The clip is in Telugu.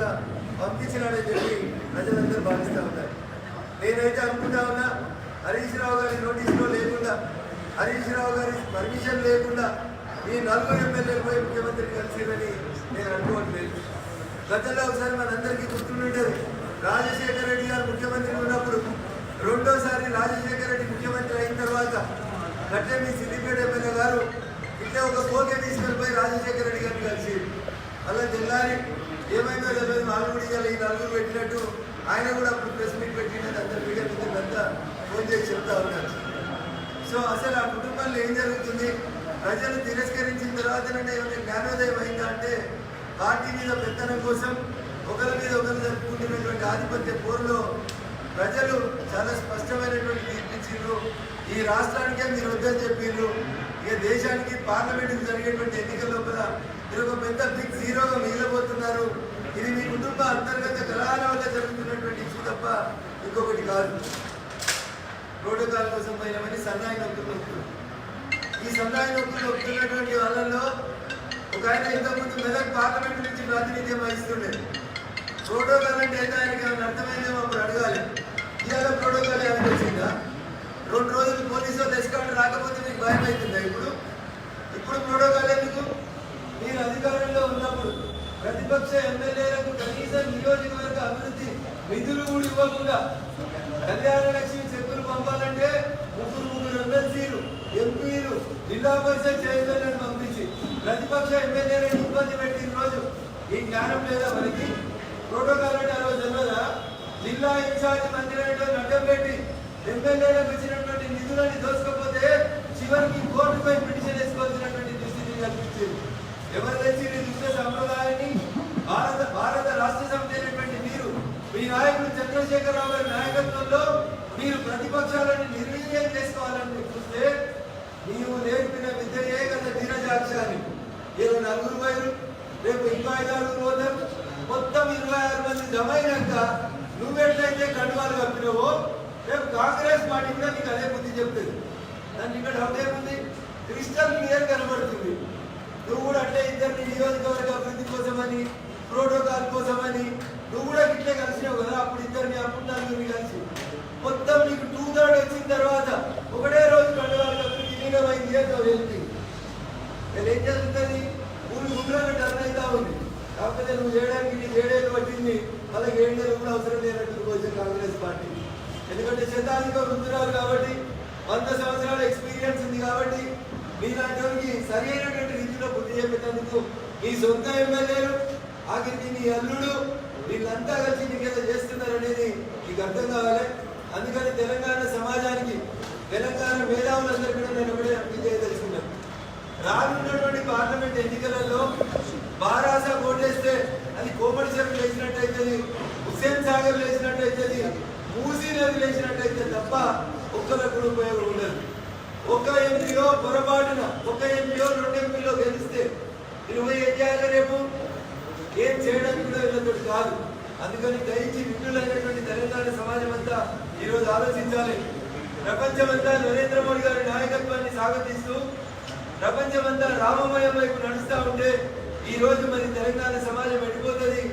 లోపల పంపించినాడని చెప్పి ప్రజలందరూ భావిస్తూ ఉన్నారు. నేనైతే అనుకుంటా ఉన్నా, హరీష్ రావు గారి నోటీసులో లేకుండా, హరీష్ రావు గారి పర్మిషన్ లేకుండా ఈ 4 ఎమ్మెల్యేలు పోయి ముఖ్యమంత్రిని కలిసిరని నేను అనుకోవట్లేదు. గతంలో ఒకసారి మనందరికీ గుర్తుండేది, రాజశేఖర రెడ్డి గారు ముఖ్యమంత్రి ఉన్నప్పుడు రెండోసారి రాజశేఖర రెడ్డి ముఖ్యమంత్రి అయిన తర్వాత గట్టే మీ సిద్దిపేట ఎమ్మెల్యే గారు ఇట్లా ఒక కోకే తీసుకెళ్ళిపోయి రాజశేఖర రెడ్డి గారిని కలిసి అలా తెల్లారి ఏమైందో తెలియదు, 4 ఇవ్వాలి, ఈ 4 పెట్టినట్టు ఆయన కూడా అప్పుడు ప్రెస్ మీట్ పెట్టినట్టు అందరు మీడియా మిత్రులంతా ఫోన్ చేసి చెప్తా ఉన్నారు. సో అసలు ఆ కుటుంబంలో ఏం జరుగుతుంది, ప్రజలు తిరస్కరించిన తర్వాతనే ఏమైనా జ్ఞానోదయం అయిందా అంటే పార్టీ మీద పెత్తనం కోసం ఒకరి మీద ఒకరు జరుపుకుంటున్నటువంటి ఆధిపత్య పోరులో ప్రజలు చాలా స్పష్టమైనటువంటి తీర్పిచ్చిండ్రు. ఈ రాష్ట్రానికే మీరు వద్దని చెప్పిండ్రు. ఇక దేశానికి పార్లమెంటుకు జరిగేటువంటి ఎన్నికల లోపల మీరు ఒక పెద్ద బిగ్ జీరోగా మిగిలిపోతున్నారు. ఇది మీ కుటుంబ అంతర్గత కలహాల వల్ల జరుగుతున్నటువంటి ఇష్యూ తప్ప ఇంకొకటి కాదు. ప్రోటోకాల్ కోసం పోయినామని సన్నాయి నొక్కులు నొక్కులు ఈ సన్నాయి నొక్కులు నొక్కుతున్నటువంటి వాళ్ళల్లో ఒక ఆయన ఇంతకుముందు మెదక్ పార్లమెంట్ నుంచి ప్రాతినిధ్యం వహిస్తుండే. ప్రోటోకాల్ అంటే అయితే ఆయనకి ఏమైనా అర్థమైందేమో అప్పుడు అడగాలి. ఇవాళ ప్రోటోకాల్ ఏమైనా వచ్చిందా? 2 రోజులు పోలీసులు తెచ్చుకోవడం రాకపోతే మీకు భయం అవుతుందా? ఇప్పుడు ప్రోటోకాల్ ఎందుకు? మీరు అధికారంలో ఉన్నప్పుడు ప్రతిపక్ష ఎమ్మెల్యేలకు కనీసం నియోజకవర్గ అభివృద్ధి నిధులు కూడా ఇవ్వకుండా కళ్యాణ లక్ష్మి చెక్కులు పంపాలంటే 3 ఎమ్మెల్సీలు, ఎంపీలు, జిల్లా పరిషత్ చైర్మన్లను పంపించి ప్రతిపక్ష ఎమ్మెల్యేలను ఇబ్బంది పెట్టిన రోజు ఈ జ్ఞానం లేదా మనకి? ప్రోటోకాల్ అంటే ఆ రోజు తెలియదా? జిల్లా ఇన్ఛార్జ్ మంత్రులతో అడ్డం పెట్టి ఎమ్మెల్యేలకు ఇచ్చినటువంటి నిధులని దోచుకపోతే చివరికి కోర్టుపై పిటిషన్ వేసుకోవాల్సినటువంటి దుస్థితి కల్పించింది. ఎవరు తెచ్చి దుష్ట సంప్రదాయాన్ని భారత రాష్ట్ర సమితి అయినటువంటి మీరు, మీ నాయకుడు చంద్రశేఖరరావు గారి నాయకత్వంలో మీరు ప్రతిపక్షాలను నిర్వీర్యం చేసుకోవాలని చూస్తే నీవు నేర్పిన విద్యయే కదా ధీరజాక్షాన్ని. 4 వైరు రేపు 26 పోతారు. మొత్తం 26 మంది జమైనాక నువ్వెట్లయితే కండువాలు కప్పినవో రేపు కాంగ్రెస్ పార్టీ కూడా నీకు అదే బుద్ధి చెప్తుంది. దాన్ని ఇక్కడ డౌట్ ఏముంది? క్రిస్టల్ క్లియర్ కనబడుతుంది. నువ్వు కూడా అంటే ఇద్దరిని నియోజకవర్గ అభివృద్ధి కోసమని, ప్రోటోకాల్ కోసమని నువ్వు కూడా ఇట్లే కలిసినావు కదా. అప్పుడు ఇద్దరిని అప్పుడు 4 కలిసి మొత్తం నీకు 2/3 వచ్చిన తర్వాత ఒకటే రోజు కండువాలు కప్పి విలీనమైంది ఏంటో వెళ్తుంది. నేను ఏం జరుగుతుంది? గుండ్రంగా టర్న్ అవుతా ఉంది. కాకపోతే నువ్వు చేయడానికి నీకు 7 ఏళ్ళు పట్టింది, వాళ్ళకి 7 ఏళ్ళు కూడా అవసరం లేనట్టు వచ్చింది కాంగ్రెస్ పార్టీ. ఎందుకంటే శతాధిక వృద్ధురాలు కాబట్టి, 100 సంవత్సరాల ఎక్స్పీరియన్స్ ఉంది కాబట్టి మీలాంటి సరి అయినటువంటి రీతిలో బుద్ధి చెప్పేందుకు మీ సొంత ఎమ్మెల్యేలు ఆఖరికి నీ అల్లుడు వీళ్ళంతా కలిసి నీకేదో చేస్తున్నారు అనేది నీకు అర్థం కావాలి. అందుకని తెలంగాణ సమాజానికి, తెలంగాణ మేధావులందరూ కూడా నేను ఒకటే అప్పీల్ చేయదలుచుకున్నాను. రానున్నటువంటి పార్లమెంట్ ఎన్నికలలో బారాస ఓటేస్తే అది కోమటి చెరువు లేచినట్టయితుంది, హుస్సేన్ సాగర్ లేచినట్టయితుంది, మూసీ నది లేచినట్టయితే తప్ప ఒక్కరికి కూడా ఉపయోగం ఉండదు. ఒక ఎంపీలో పొరపాటున, ఒక ఎంపీలో 2 ఎంపీలో గెలిస్తే 20 ఏం చేయాలి? రేపు ఏం చేయడానికి కూడా వీళ్ళతో కాదు. అందుకని దయచి విఘ్నులైనటువంటి తెలంగాణ సమాజం అంతా ఈరోజు ఆలోచించాలి. ప్రపంచమంతా నరేంద్ర మోడీ గారి నాయకత్వాన్ని స్వాగతిస్తూ ప్రపంచమంతా రామమయం వైపు నడుస్తూ ఉంటే ఈ రోజు మరి తెలంగాణ సమాజం వెళ్ళిపోతుంది.